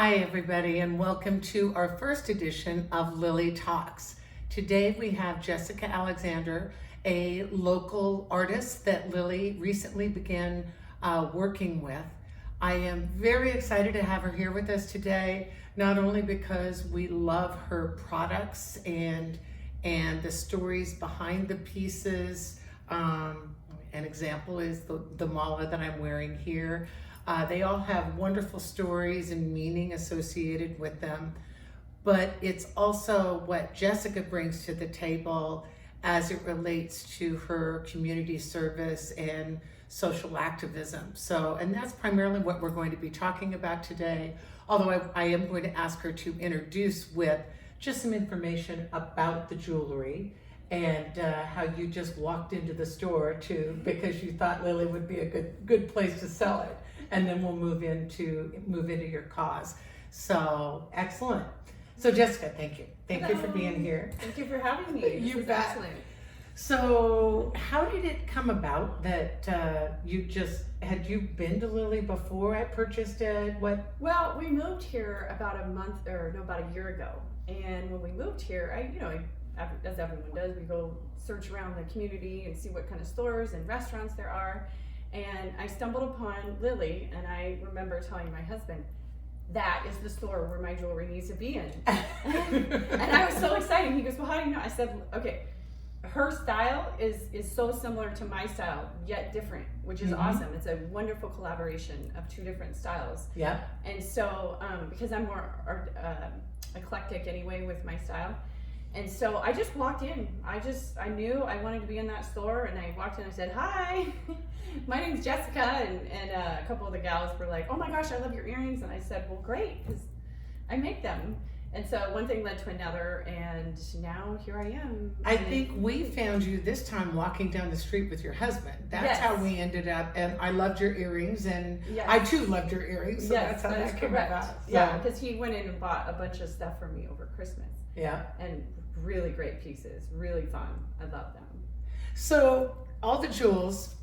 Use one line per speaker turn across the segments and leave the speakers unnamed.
Hi everybody, and welcome to our first edition of Lily Talks. Today we have Jessica Alexander, a local artist that Lily recently began working with. I am very excited to have her here with us today, not only because we love her products and the stories behind the pieces. An example is the mala that I'm wearing here. They all have wonderful stories and meaning associated with them, but it's also what Jessica brings to the table as it relates to her community service and social activism. And that's primarily what we're going to be talking about today, although I am going to ask her to introduce with just some information about the jewelry and how you just walked into the store because you thought Lily would be a good place to sell it. And then we'll move into your cause. So excellent. So Jessica, thank you. Thank you for being here.
Thank you for having me.
You bet.
Excellent.
So how did it come about that had you been to Lily before I purchased it? What?
Well, we moved here about a year ago. And when we moved here, as everyone does, we go search around the community and see what kind of stores and restaurants there are. And I stumbled upon Lily, and I remember telling my husband, that is the store where my jewelry needs to be in. And I was so excited. He goes, well, how do you know? I said, okay, her style is so similar to my style, yet different, which is awesome. It's a wonderful collaboration of two different styles.
Yeah.
And so, because I'm more eclectic anyway with my style, and so I just walked in. I knew I wanted to be in that store, and I walked in and I said, hi, my name's Jessica, and a couple of the gals were like, oh my gosh, I love your earrings. And I said, well, great, because I make them. And so one thing led to another, and now here I am.
I think we found you this time walking down the street with your husband. That's how we ended up, and I loved your earrings, and I too loved your earrings, so that's how that came about. So.
Yeah, because he went in and bought a bunch of stuff for me over Christmas.
Yeah.
And really great pieces, really fun. I love them.
So all the jewels,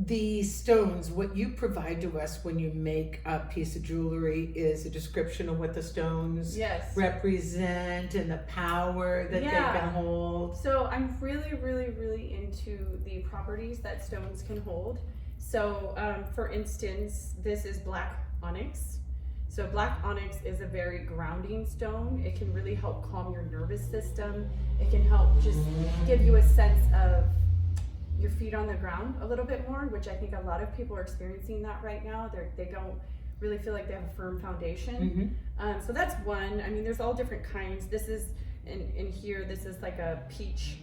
the stones, what you provide to us when you make a piece of jewelry is a description of what the stones represent and the power that they can hold.
So I'm really, really, really into the properties that stones can hold. So for instance, this is black onyx. So black onyx is a very grounding stone. It can really help calm your nervous system. It can help just give you a sense of your feet on the ground a little bit more, which I think a lot of people are experiencing that right now. They don't really feel like they have a firm foundation. So that's one. I mean, there's all different kinds. This is, in here, this is like a peach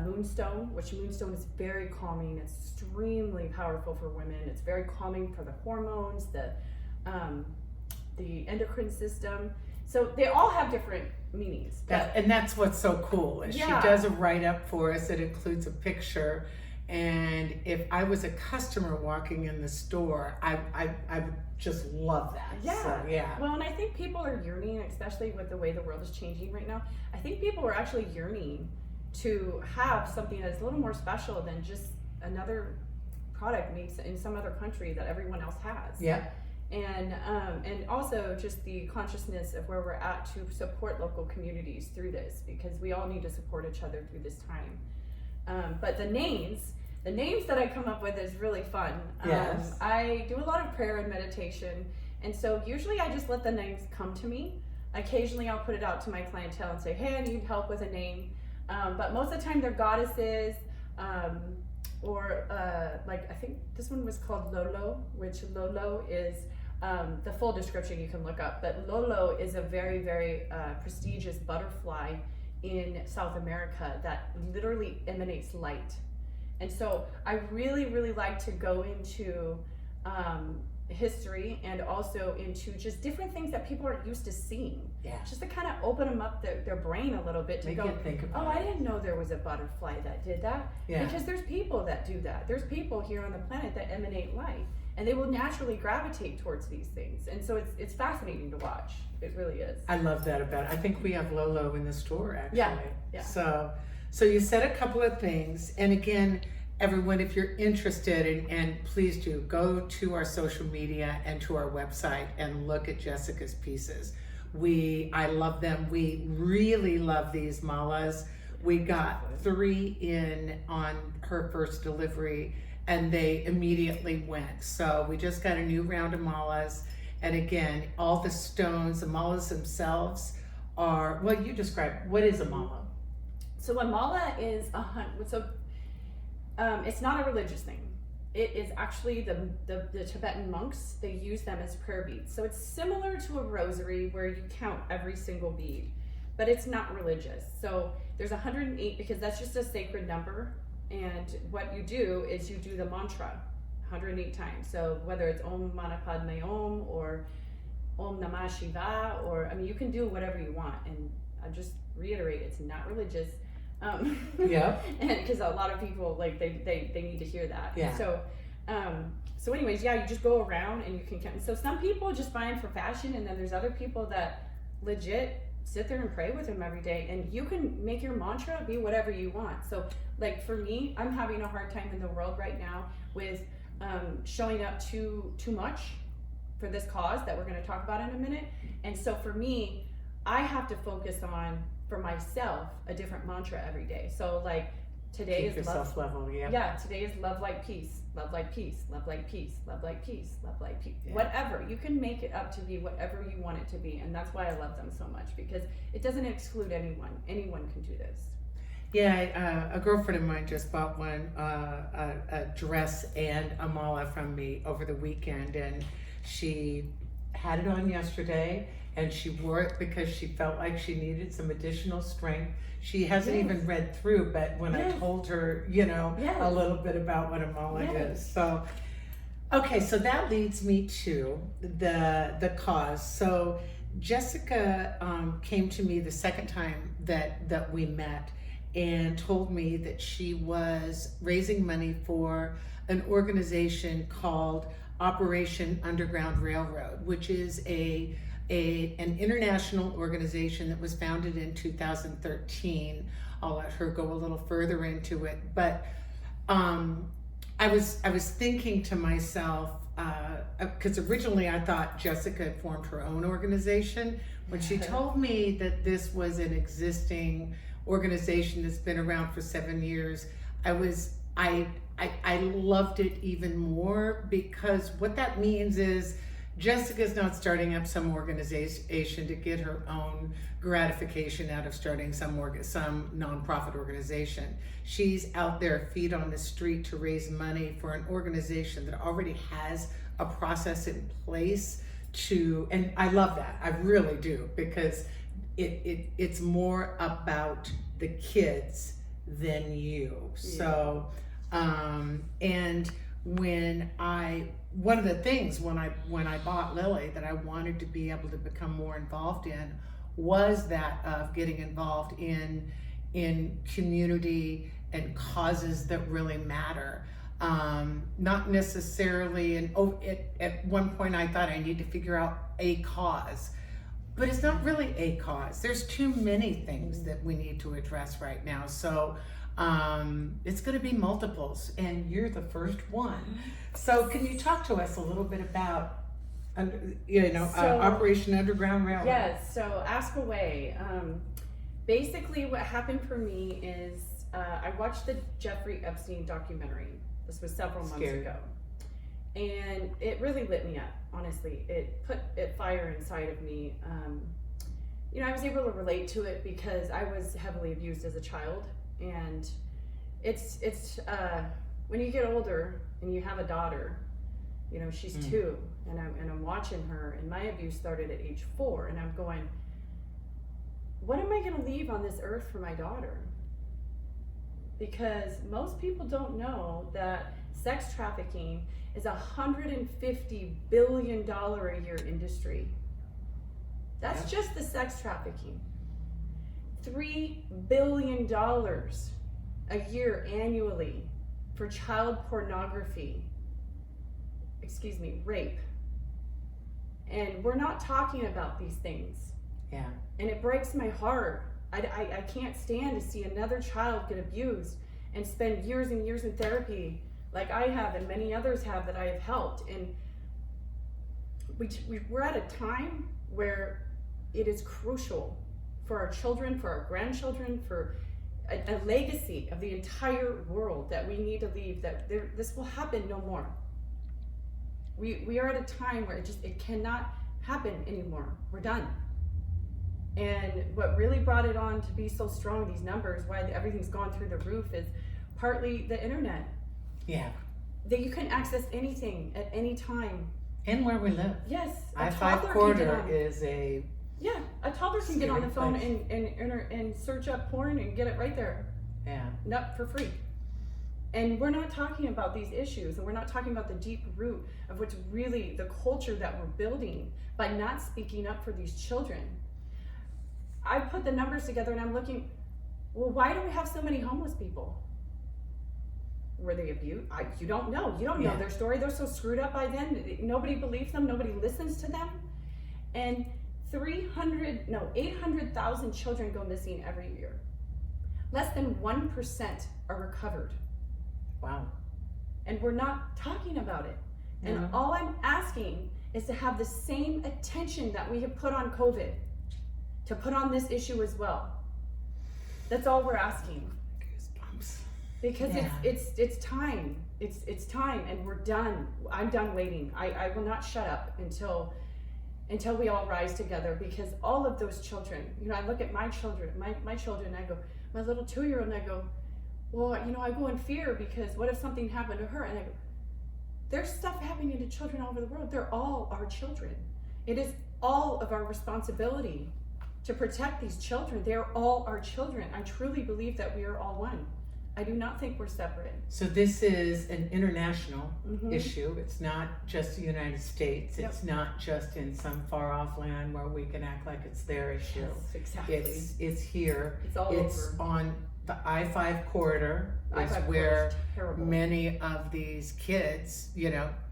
moonstone, which moonstone is very calming. It's extremely powerful for women. It's very calming for the hormones, the endocrine system. So they all have different meanings.
And that's what's so cool. Is she does a write-up for us that includes a picture. And if I was a customer walking in the store, I would just love that.
Yeah.
So,
Well, and I think people are yearning, especially with the way the world is changing right now. I think people are actually yearning to have something that's a little more special than just another product made in some other country that everyone else has.
Yeah.
And also just the consciousness of where we're at to support local communities through this, because we all need to support each other through this time. But the names that I come up with is really fun.
Yes.
I do a lot of prayer and meditation, and so usually I just let the names come to me. Occasionally I'll put it out to my clientele and say, hey, I need help with a name. But most of the time they're goddesses, or like I think this one was called Lolo, which Lolo is the full description you can look up, but Lolo is a very, very prestigious butterfly in South America that literally emanates light. And so I really, really like to go into history and also into just different things that people aren't used to seeing.
Yeah.
Just to kind of open them up their brain a little bit to
think about
I didn't know there was a butterfly that did that.
Yeah.
Because there's people that do that. There's people here on the planet that emanate light, and they will naturally gravitate towards these things. And so it's fascinating to watch. It really is.
I love that about it. I think we have Lolo in the store actually.
Yeah.
So you said a couple of things, and again, everyone, if you're interested, and please do go to our social media and to our website and look at Jessica's pieces. I love them. We really love these malas. We got 3 in on her first delivery and they immediately went. So we just got a new round of malas. And again, all the stones, the malas themselves are, well, you describe, what is a mala?
So a mala is it's not a religious thing. It is actually the Tibetan monks, they use them as prayer beads. So it's similar to a rosary where you count every single bead, but it's not religious. So there's 108 because that's just a sacred number. And what you do is you do the mantra 108 times. So whether it's Om Mani Padme Om or Om Namah Shiva, or, I mean, you can do whatever you want. And I just reiterate, it's not religious.
Yeah.
And because a lot of people, like, they need to hear that.
Yeah.
So anyways, yeah, you just go around and you can count. So some people just buy them for fashion, and then there's other people that legit sit there and pray with them every day, and you can make your mantra be whatever you want. So like for me, I'm having a hard time in the world right now with showing up too much for this cause that we're going to talk about in a minute. And so for me, I have to focus on, for myself, a different mantra every day. So like today
Keep
is
yourself
love.
level, yeah.
Yeah, today is love like peace, love like peace, love like peace, love like peace, love like peace.
Yeah.
Whatever, you can make it up to be whatever you want it to be. And that's why I love them so much, because it doesn't exclude anyone. Anyone can do this.
Yeah, a girlfriend of mine just bought one, a dress and a mala from me over the weekend, and she had it on yesterday, and she wore it because she felt like she needed some additional strength. She hasn't even read through, but when I told her, a little bit about what a mala is. So, okay, so that leads me to the cause. So Jessica came to me the second time that we met and told me that she was raising money for an organization called Operation Underground Railroad, which is an international organization that was founded in 2013. I'll let her go a little further into it, but I was thinking to myself, because originally I thought Jessica had formed her own organization. When she told me that this was an existing organization that's been around for 7 years, I loved it even more, because what that means is Jessica's not starting up some organization to get her own gratification out of starting some nonprofit organization. She's out there, feet on the street, to raise money for an organization that already has a process in place and I love that. I really do, because it's more about the kids than you. Yeah. So, and one of the things when I bought Lily that I wanted to be able to become more involved in was that of getting involved in community and causes that really matter. Not necessarily, at one point I thought I need to figure out a cause, but it's not really a cause. There's too many things that we need to address right now. So it's going to be multiples, and you're the first one. So can you talk to us a little bit about, Operation Underground Railroad?
Yes, so ask away. Basically what happened for me is I watched the Jeffrey Epstein documentary. This was several months ago. And it really lit me up, honestly. It put fire inside of me. I was able to relate to it because I was heavily abused as a child. And it's when you get older and you have a daughter, she's 2, and I'm watching her, and my abuse started at age 4, and I'm going, what am I going to leave on this earth for my daughter? Because most people don't know that sex trafficking is $150 billion a year industry. That's just the sex trafficking. $3 billion a year annually for child pornography, rape. And we're not talking about these things.
Yeah.
And it breaks my heart. I can't stand to see another child get abused and spend years and years in therapy like I have and many others have that I have helped. And we're at a time where it is crucial for our children, for our grandchildren, for a legacy of the entire world that we need to leave, that this will happen no more. We are at a time where it cannot happen anymore. We're done. And what really brought it on to be so strong, these numbers, why everything's gone through the roof, is partly the internet.
Yeah.
That you can access anything at any time.
And where we live.
Yes.
I-5 corridor is a...
Yeah, a toddler can get on the phone and search up porn and get it right there.
Yeah.
Not for free. And we're not talking about these issues, and we're not talking about the deep root of what's really the culture that we're building by not speaking up for these children. I put the numbers together and I'm looking, well, why do we have so many homeless people? Were they abused? You don't know. You don't know their story. They're so screwed up by then. Nobody believes them. Nobody listens to them. And 800,000 children go missing every year. Less than 1% are recovered.
Wow.
And we're not talking about it. And
No.
all I'm asking is to have the same attention that we have put on COVID, to put on this issue as well. That's all we're asking.
Goosebumps.
Because it's time. It's time, and we're done. I'm done waiting. I will not shut up until we all rise together, because all of those children, I look at my children, my children, I go, my little 2-year-old, and I go, well, I go in fear, because what if something happened to her? And I go, there's stuff happening to children all over the world. They're all our children. It is all of our responsibility to protect these children. They're all our children. I truly believe that we are all one. I do not think we're separate.
So this is an international issue. It's not just the United States.
Yep.
It's not just in some far off land where we can act like it's their issue.
Yes, exactly.
It's here.
It's all
It's
over.
on the I-5 corridor. Is
I-5
where
corridor is terrible.
many of these kids,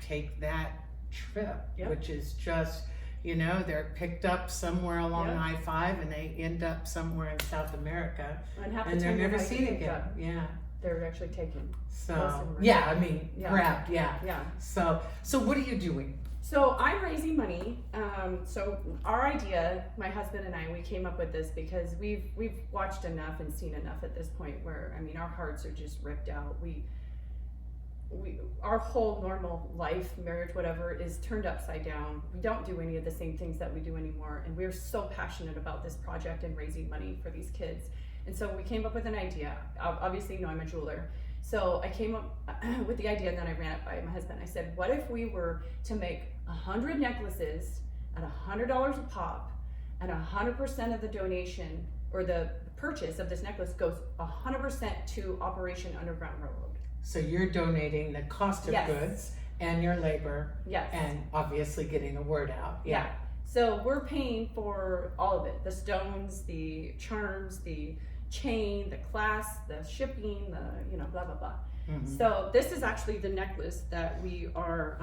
take that trip,
Yep.
which is just, they're picked up somewhere along
Yep.
I-5 and they end up somewhere in South America,
And half the
and they're
time
never
not
seen
even
again.
picked up.
Yeah.
They're actually taken. Most
So
of them are Yeah.
grabbed,
Yeah.
So what are you doing?
So I'm raising money. So our idea, my husband and I, we came up with this because we've watched enough and seen enough at this point where, our hearts are just ripped out. Our whole normal life, marriage, whatever, is turned upside down. We don't do any of the same things that we do anymore. And we're so passionate about this project and raising money for these kids. And so we came up with an idea. Obviously, I'm a jeweler. So I came up with the idea, and then I ran it by my husband. I said, what if we were to make 100 necklaces at $100 a pop, and 100% of the donation or the purchase of this necklace goes 100% to Operation Underground Railroad.
So you're donating the cost of
Yes.
goods and your labor,
Yes.
and obviously getting the word out.
Yeah. So we're paying for all of it: the stones, the charms, the chain, the clasp, the shipping, the blah blah blah.
Mhm.
So this is actually the necklace that we are.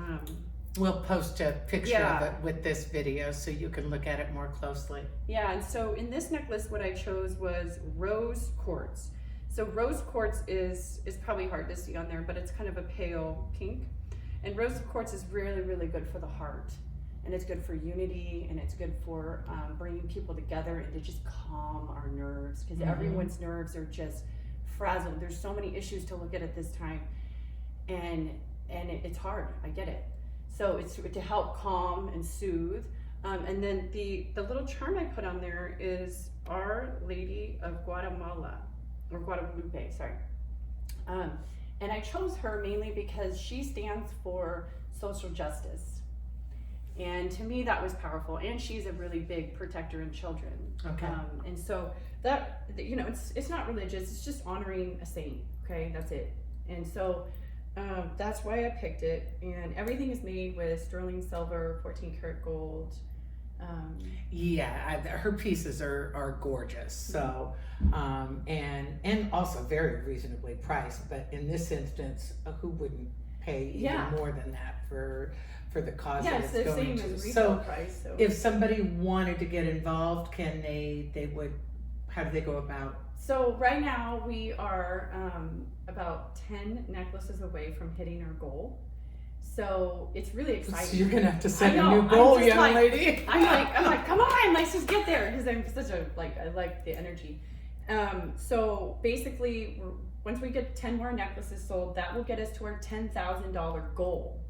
We'll post a picture
Yeah.
of it with this video so you can look at it more closely.
Yeah, and so in this necklace, what I chose was rose quartz. So rose quartz is probably hard to see on there, but it's kind of a pale pink. And rose quartz is really, really good for the heart. And it's good for unity, and it's good for bringing people together and to just calm our nerves, because everyone's nerves are just frazzled. There's so many issues to look at this time, and it's hard. I get it. So it's to help calm and soothe. And then the little charm I put on there is Our Lady of Guatemala, or Guadalupe, sorry. And I chose her mainly because she stands for social justice. And to me, that was powerful. And she's a really big protector in children.
Okay.
And so that, it's not religious, it's just honoring a saint, okay? That's it. And so that's why I picked it. And everything is made with sterling silver, 14 karat gold.
Her pieces are gorgeous. So, and also very reasonably priced. But in this instance, who wouldn't pay even more than that for the cause that it's
the
going
same
to?
as retail
So,
price. So
if somebody wanted to get involved, how do they go about
So right now we are about 10 necklaces away from hitting our goal. So it's really exciting.
So you're gonna have to set
I
a
know,
new goal,
I'm just
young lady.
I'm like, come on, let's just get there, because I'm such a I like the energy. So basically, once we get 10 more necklaces sold, that will get us to our $10,000 goal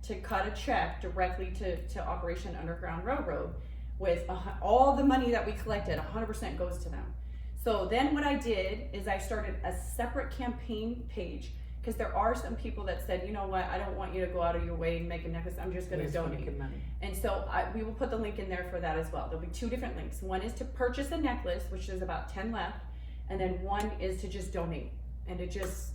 to cut a check directly to Operation Underground Railroad with all the money that we collected. 100% goes to them. So then what I did is I started a separate campaign page, because there are some people that said, you know what, I don't want you to go out of your way and make a necklace. I'm just going to donate.
Money.
And so we will put the link in there for that as well. There'll be 2 different links. One is to purchase a necklace, which is about 10 left. And then one is to just donate. And to just,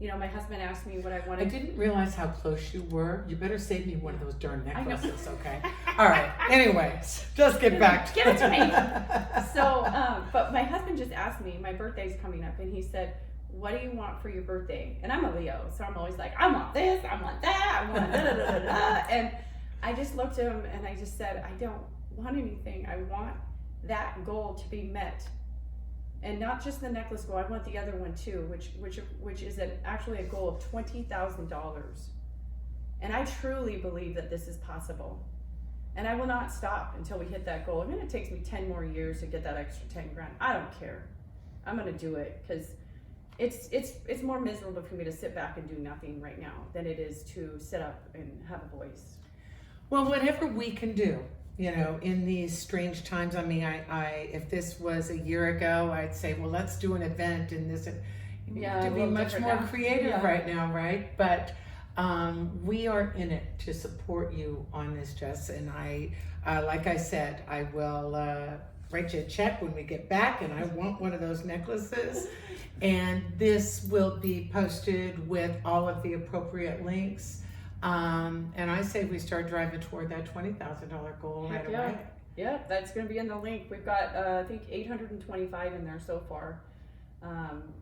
my husband asked me what I wanted.
I didn't realize how close you were. You better save me one of those darn necklaces, okay? All right. Anyways, just get back.
Give it to me. So, but my husband just asked me, my birthday's coming up, and he said, what do you want for your birthday? And I'm a Leo, so I'm always like, I want this, I want that, I want da-da-da-da-da. And I just looked at him and I just said, I don't want anything. I want that goal to be met. And not just the necklace goal, I want the other one too, which is actually a goal of $20,000. And I truly believe that this is possible. And I will not stop until we hit that goal. I mean, it takes me 10 more years to get that extra 10 grand. I don't care. I'm gonna do it, because it's more miserable for me to sit back and do nothing right now than it is to sit up and have a voice.
Well, whatever we can do, in these strange times. I mean, I if this was a year ago, I'd say, well, let's do an event in this.
Yeah,
to be much more creative right now, right? But we are in it to support you on this, Jess. And I, like I said, I will write you a check when we get back, and I want one of those necklaces. And this will be posted with all of the appropriate links. And I say we start driving toward that $20,000 goal right away.
Yeah, that's going to be in the link. We've got, I think, 825 in there so far.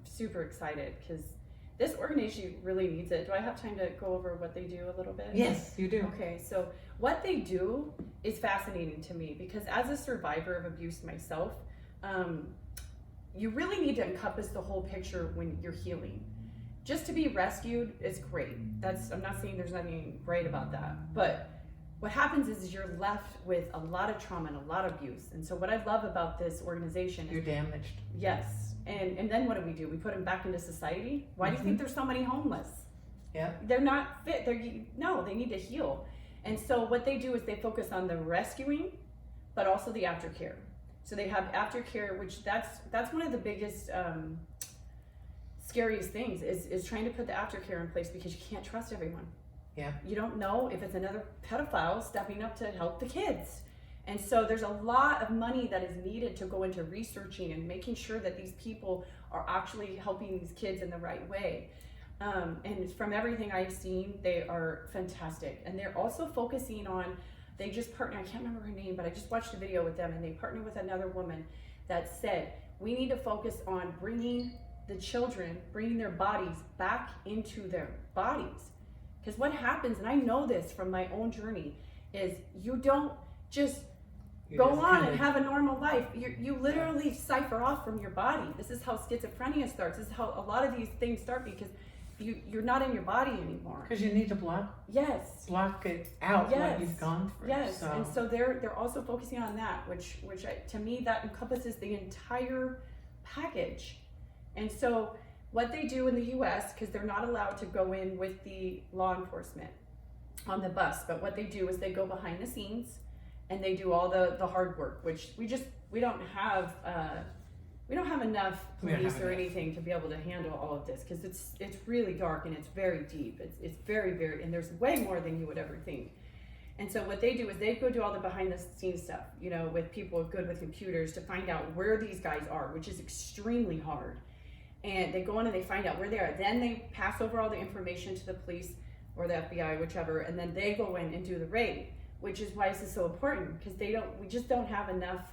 Super excited, because this organization really needs it. Do I have time to go over what they do a little bit?
Yes, you do.
Okay, so what they do is fascinating to me, because as a survivor of abuse myself, you really need to encompass the whole picture when you're healing. Just to be rescued is great. I'm not saying there's nothing great about that, but what happens is you're left with a lot of trauma and a lot of abuse. And so what I love about this organization is
you're damaged.
Yes. And then what do? We put them back into society? Why do you think there's so many homeless?
Yeah.
They're not fit. They need to heal. And so what they do is they focus on the rescuing, but also the aftercare. So they have aftercare, which that's one of the biggest scariest things is trying to put the aftercare in place, because you can't trust everyone.
Yeah.
You don't know if it's another pedophile stepping up to help the kids. And so there's a lot of money that is needed to go into researching and making sure that these people are actually helping these kids in the right way. And from everything I've seen, they are fantastic. And they're also focusing on, they just partner, I can't remember her name, but I just watched a video with them, and they partnered with another woman that said, we need to focus on bringing the children, bringing their bodies back into their bodies. Because what happens, and I know this from my own journey, is you don't just go on and have a normal life. You literally cipher off from your body. This is how schizophrenia starts. This is how a lot of these things start, because you're not in your body anymore.
Because you need to block it out, what you've gone through.
Yes, so. And so they're also focusing on that, which to me, that encompasses the entire package. And so what they do in the U.S., because they're not allowed to go in with the law enforcement on the bus, but what they do is they go behind the scenes and they do all the hard work, which we don't have enough police or anything to be able to handle all of this, because it's really dark and it's very deep. It's very, very, and there's way more than you would ever think. And so what they do is they go do all the behind the scenes stuff, with people good with computers, to find out where these guys are, which is extremely hard. And they go in and they find out where they are. Then they pass over all the information to the police or the FBI, whichever, and then they go in and do the raid, which is why this is so important, because we just don't have enough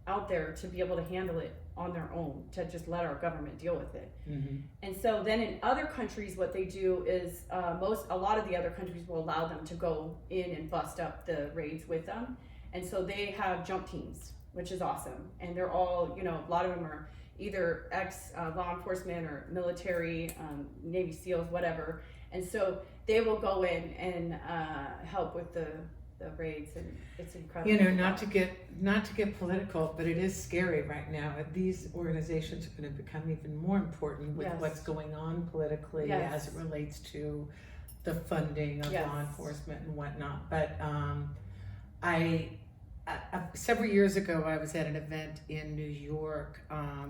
out there to be able to handle it on their own, to just let our government deal with it. Mm-hmm. And so then in other countries, what they do is a lot of the other countries will allow them to go in and bust up the raids with them. And so they have jump teams, which is awesome. And they're all, a lot of them are either law enforcement or military, Navy SEALs, whatever. And so they will go in and help with the raids, and it's incredible.
You know, not to get political, but it is scary right now. These organizations are going to become even more important with
Yes.
what's going on politically
Yes.
as it relates to the funding of
Yes.
law enforcement and whatnot. But several years ago, I was at an event in New York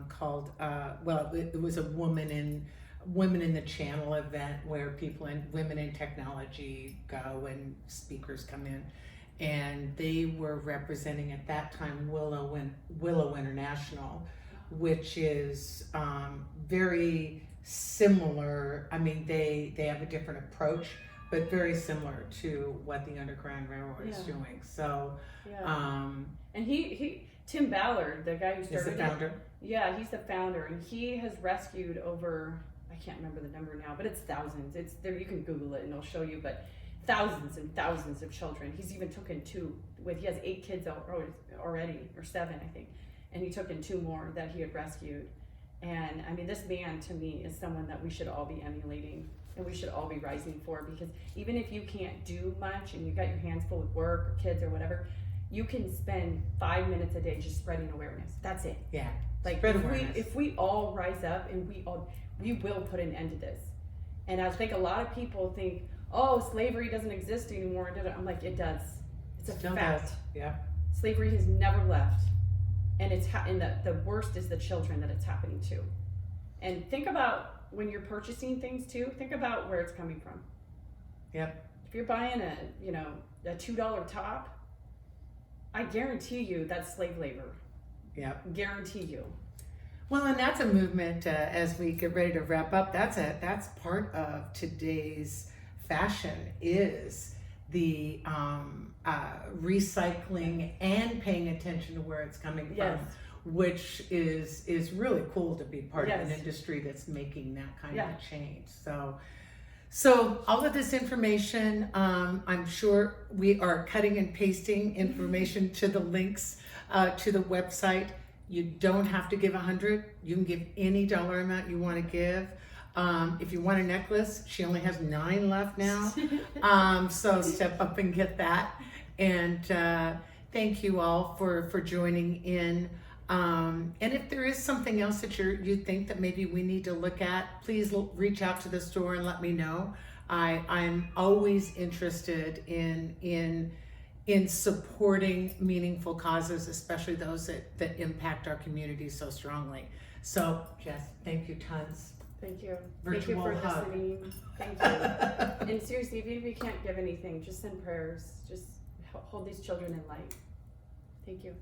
called, it was a Women in the Channel event where women in technology go and speakers come in, and they were representing at that time Willow International, which is very similar. I mean, they have a different approach, but very similar to what the Underground Railroad is doing. So,
and he Tim Ballard, the guy who started
is the founder.
Yeah, he's the founder, and he has rescued over, I can't remember the number now, but it's thousands. It's there. You can Google it and it'll show you, but thousands and thousands of children. He's even taken he has 8 kids already, or 7, I think, and he took in 2 more that he had rescued. And I mean, this man to me is someone that we should all be emulating, and we should all be rising for, because even if you can't do much and you got your hands full with work or kids or whatever, you can spend 5 minutes a day just spreading awareness. That's it.
Yeah.
Like if we all rise up and we will put an end to this. And I think a lot of people think, oh, slavery doesn't exist anymore. I'm like, it does. It's a fact.
Yeah.
Slavery has never left, and the worst is the children that it's happening to. And think about when you're purchasing things too. Think about where it's coming from.
Yep.
If you're buying a $2 top, I guarantee you that's slave labor.
Yep.
Guarantee you.
Well, and that's a movement as we get ready to wrap up. That's part of today's fashion, is the recycling and paying attention to where it's coming
Yes.
from, which is really cool to be part of an
Yes.
industry that's making that kind of a change. So all of this information, I'm sure we are cutting and pasting information to the links to the website. You don't have to give 100. You can give any dollar amount you want to give. If you want a necklace, she only has 9 left now. So step up and get that. And thank you all for joining in. And if there is something else that you think that maybe we need to look at, please reach out to the store and let me know. I'm always interested in supporting meaningful causes, especially those that impact our community so strongly. So, Jess, thank you tons.
Thank you.
Virtual
Thank you for
hug.
listening. Thank you. And seriously, even if you can't give anything, just send prayers. Just hold these children in light. Thank you.